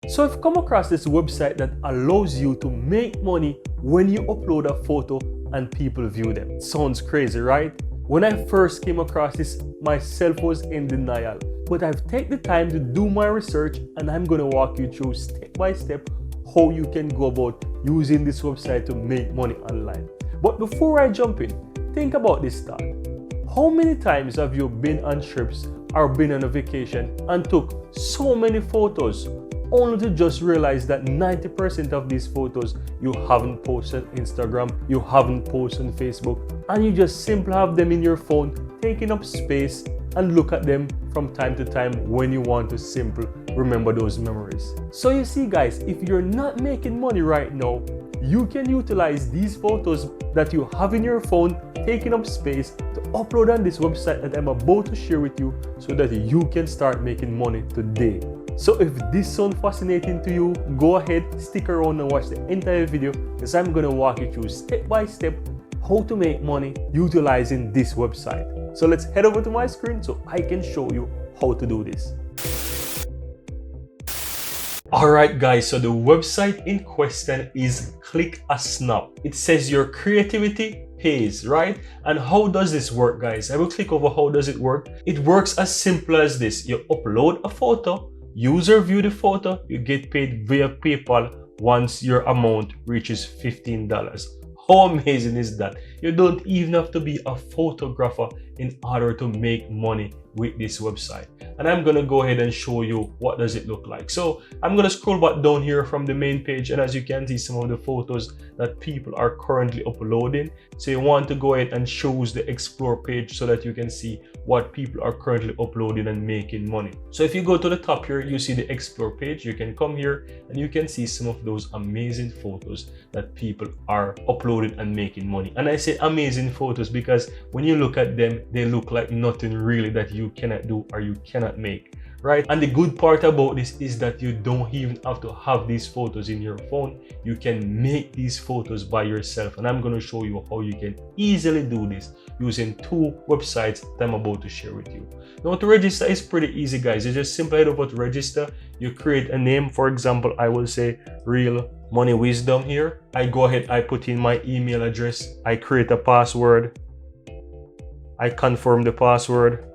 So I've come across this website that allows you to make money when you upload a photo and people view them. Sounds crazy, right? When I first came across this, myself was in denial. But I've taken the time to do my research, and I'm going to walk you through step by step how you can go about using this website to make money online. But before I jump in, think about this thought. How many times have you been on trips or been on a vacation and took so many photos only to just realize that 90% of these photos you haven't posted on Instagram, you haven't posted on Facebook, and you just simply have them in your phone taking up space and look at them from time to time when you want to simply remember those memories. So you see guys, if you're not making money right now, you can utilize these photos that you have in your phone taking up space to upload on this website that I'm about to share with you so that you can start making money today. So if this sounds fascinating to you, go ahead, stick around and watch the entire video because I'm going to walk you through step by step how to make money utilizing this website. So let's head over to my screen so I can show you how to do this. Alright guys, so the website in question is Click a Snap. It says your creativity pays, right? And how does this work guys? I will click over how does it work. It works as simple as this. You upload a photo, user view the photo, you get paid via PayPal once your amount reaches $15. How amazing is that? You don't even have to be a photographer in order to make money with this website. And I'm gonna go ahead and show you what does it look like. So I'm gonna scroll back down here from the main page, and as you can see some of the photos that people are currently uploading. So you want to go ahead and choose the explore page so that you can see what people are currently uploading and making money. So if you go to the top here, you see the explore page. You can come here and you can see some of those amazing photos that people are uploading and making money. And I say amazing photos because when you look at them, they look like nothing really that you cannot do or you cannot make, right? And the good part about this is that you don't even have to have these photos in your phone. You can make these photos by yourself, and I'm going to show you how you can easily do this using two websites that I'm about to share with you. Now to register is pretty easy guys. You just simply head over to register, you create a name. For example, I will say Real Money Wisdom here. I go ahead, I put in my email address, I create a password, I confirm the password,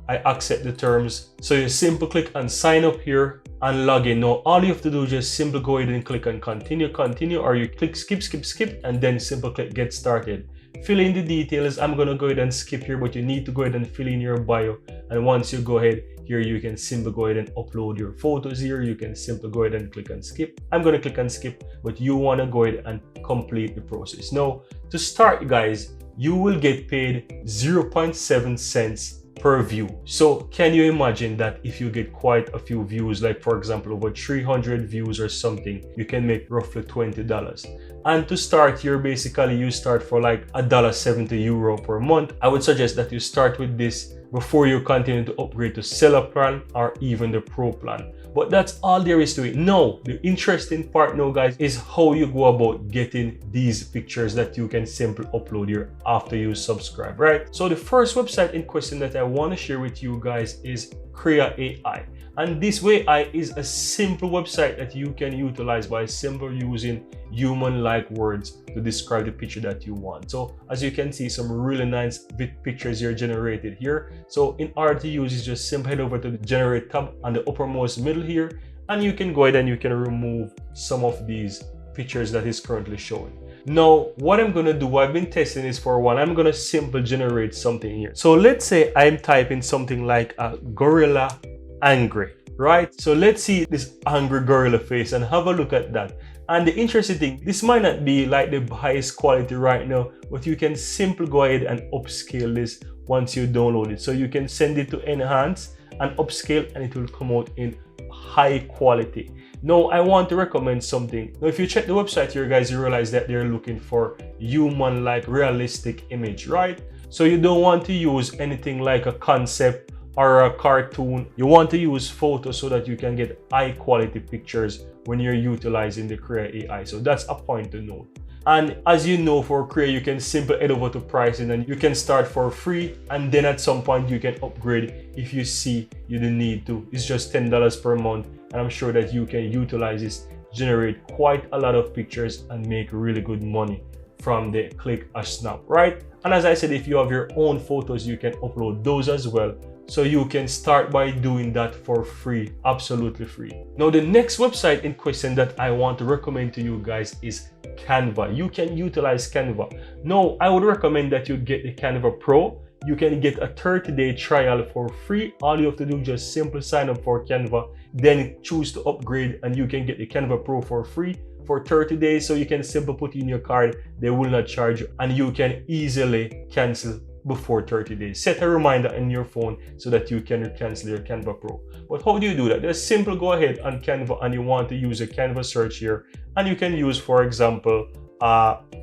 I accept the terms. So you simply click and sign up here and log in. Now all you have to do is just simply go ahead and click on continue, or you click skip, and then simply click get started. Fill in the details. I'm going to go ahead and skip here, but you need to go ahead and fill in your bio. And once you go ahead here, you can simply go ahead and upload your photos here. You can simply go ahead and click on skip. I'm going to click on skip, but you want to go ahead and complete the process. Now to start guys, you will get paid 0.7 cents per view. So can you imagine that if you get quite a few views, like for example over 300 views or something, you can make roughly $20. And to start here, basically you start for like €1.70 per month. I would suggest that you start with this before you continue to upgrade to seller plan or even the pro plan. But that's all there is to it. Now, the interesting part now guys is how you go about getting these pictures that you can simply upload here after you subscribe, right? So the first website in question that I want to share with you guys is Krea AI. And this way AI is a simple website that you can utilize by simply using human-like words to describe the picture that you want. So as you can see, some really nice pictures here generated here. So in order to use is just simply head over to the generate tab on the uppermost middle here, and you can go ahead and you can remove some of these pictures that is currently showing. Now what I'm going to do, I've been testing this for a while, I'm going to simply generate something here. So let's say I'm typing something like a gorilla angry, right? So let's see this angry gorilla face and have a look at that. And the interesting thing, this might not be like the highest quality right now, but you can simply go ahead and upscale this once you download it. So you can send it to enhance and upscale, and it will come out in high quality. Now I want to recommend something. Now if you check the website here guys, you realize that they're looking for human-like realistic image, right? So you don't want to use anything like a concept or a cartoon. You want to use photos so that you can get high quality pictures when you're utilizing the Krea AI. So that's a point to note. And as you know, for Krea, you can simply head over to pricing and you can start for free, and then at some point you can upgrade if you see you don't need to. It's just $10 per month and I'm sure that you can utilize this, generate quite a lot of pictures and make really good money from the Click a Snap, right? And as I said, if you have your own photos, you can upload those as well. So you can start by doing that for free, absolutely free. Now, the next website in question that I want to recommend to you guys is Canva. You can utilize Canva. Now, I would recommend that you get the Canva Pro. You can get a 30-day trial for free. All you have to do is just simply sign up for Canva, then choose to upgrade, and you can get the Canva Pro for free for 30 days. So you can simply put in your card, they will not charge you, and you can easily cancel before 30 days. Set a reminder in your phone so that you can cancel your Canva Pro. But how do you do that? Just simply go ahead on Canva and you want to use a Canva search here, and you can use, for example,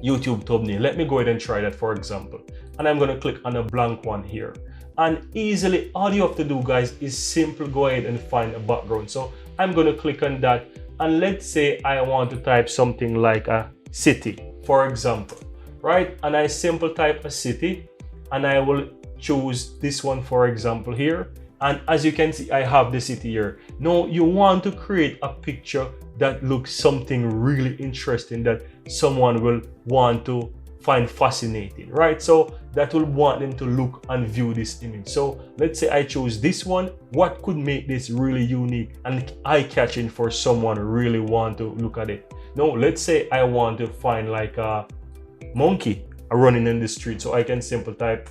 YouTube thumbnail. Let me go ahead and try that, for example. And I'm going to click on a blank one here. And easily, all you have to do, guys, is simply go ahead and find a background. So I'm going to click on that. And let's say I want to type something like a city, for example, right? And I simply type a city, and I will choose this one, for example, here. And as you can see, I have the city here. Now, you want to create a picture that looks something really interesting that someone will want to find fascinating, right? So that will want them to look and view this image. So let's say I choose this one. What could make this really unique and eye-catching for someone who really want to look at it? Now, let's say I want to find like a monkey running in the street. So I can simply type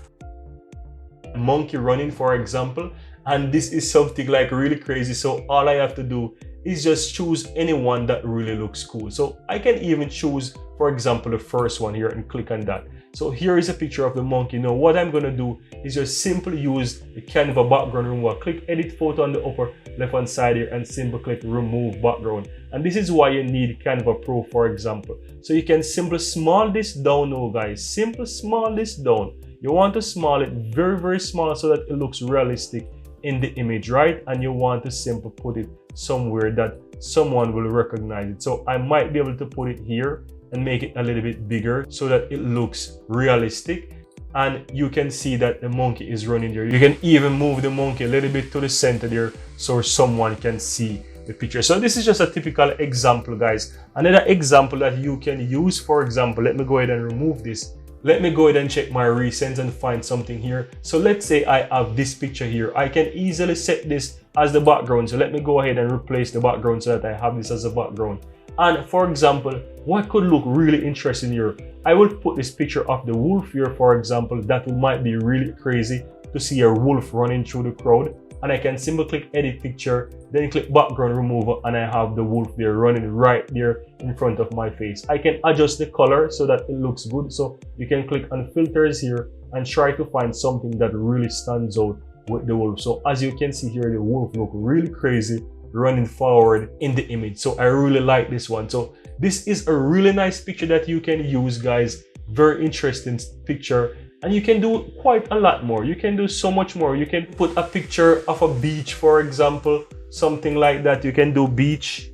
monkey running, for example, and this is something like really crazy. So all I have to do is just choose anyone that really looks cool. So I can even choose, for example, the first one here and click on that. So here is a picture of the monkey. Now what I'm going to do is just simply use the Canva background remover. Click edit photo on the upper left hand side here and simply click remove background. And this is why you need Canva Pro, for example. So you can simply small this down now, guys. Simply small this down. You want to small it very, very small so that it looks realistic in the image, right? And you want to simply put it somewhere that someone will recognize it. So I might be able to put it here and make it a little bit bigger so that it looks realistic, and you can see that the monkey is running there. You can even move the monkey a little bit to the center there so someone can see the picture. So this is just a typical example, guys. Another example that you can use, for example, let me go ahead and remove this. Let me go ahead and check my recents and find something here. So let's say I have this picture here. I can easily set this as the background. So let me go ahead and replace the background so that I have this as a background. And for example, what could look really interesting here? I will put this picture of the wolf here, for example. That might be really crazy to see a wolf running through the crowd. And I can simply click edit picture, then click background remover, and I have the wolf there running right there in front of my face. I can adjust the color so that it looks good. So you can click on filters here and try to find something that really stands out with the wolf. So as you can see here, the wolf look really crazy running forward in the image. So I really like this one. So this is a really nice picture that you can use, guys. Very interesting picture. And you can do quite a lot more. You can do so much more. You can put a picture of a beach, for example, something like that. You can do beach.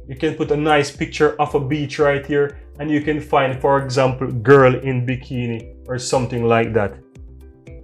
You can put a nice picture of a beach right here. And you can find, for example, girl in bikini or something like that.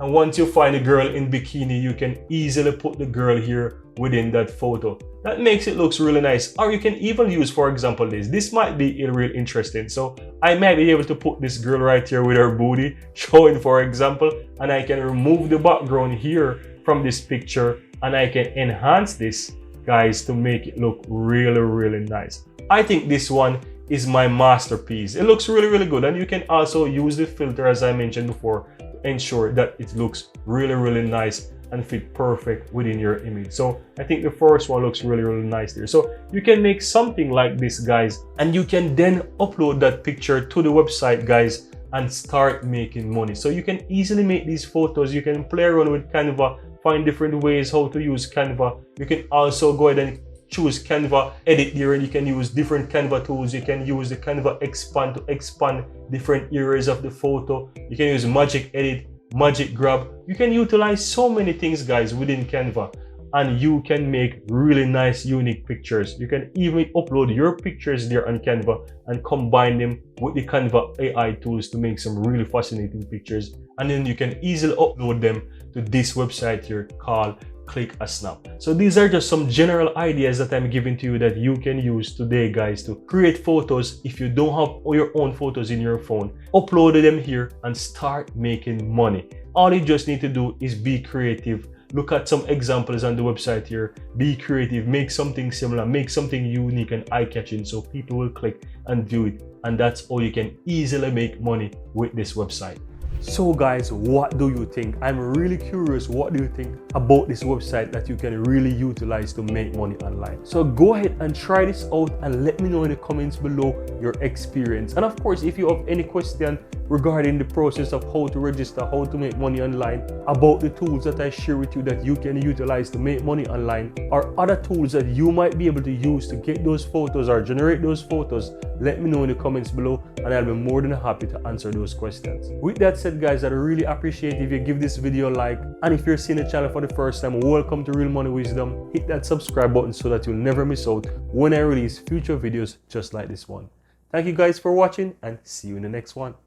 And once you find a girl in bikini, you can easily put the girl here within that photo. That makes it looks really nice. Or you can even use, for example, this might be real interesting. So I might be able to put this girl right here with her booty showing, for example, and I can remove the background here from this picture, and I can enhance this, guys, to make it look really, really nice. I think this one is my masterpiece. It looks really, really good. And you can also use the filter, as I mentioned before, to ensure that it looks really, really nice and fit perfect within your image. So I think the first one looks really, really nice there. So you can make something like this, guys, and you can then upload that picture to the website, guys, and start making money. So you can easily make these photos. You can play around with Canva, find different ways how to use Canva. You can also go ahead and choose Canva edit here, and you can use different Canva tools. You can use the Canva expand to expand different areas of the photo. You can use magic edit, magic grab. You can utilize so many things, guys, within Canva, and you can make really nice, unique pictures. You can even upload your pictures there on Canva and combine them with the Canva AI tools to make some really fascinating pictures. And then you can easily upload them to this website here called Click a Snap. So these are just some general ideas that I'm giving to you that you can use today, guys, to create photos. If you don't have your own photos in your phone, upload them here and start making money. All you just need to do is be creative. Look at some examples on the website here. Be creative, make something similar, make something unique and eye-catching so people will click and view it. And that's how you can easily make money with this website. So guys, what do you think? I'm really curious, what do you think about this website that you can really utilize to make money online? So go ahead and try this out and let me know in the comments below your experience. And of course, if you have any question regarding the process of how to register, how to make money online, about the tools that I share with you that you can utilize to make money online, or other tools that you might be able to use to get those photos or generate those photos, let me know in the comments below and I'll be more than happy to answer those questions. With that said, guys, I'd really appreciate if you give this video a like, and if you're seeing the channel for the first time, welcome to Real Money Wisdom. Hit that subscribe button so that you'll never miss out when I release future videos just like this one. Thank you guys for watching and see you in the next one.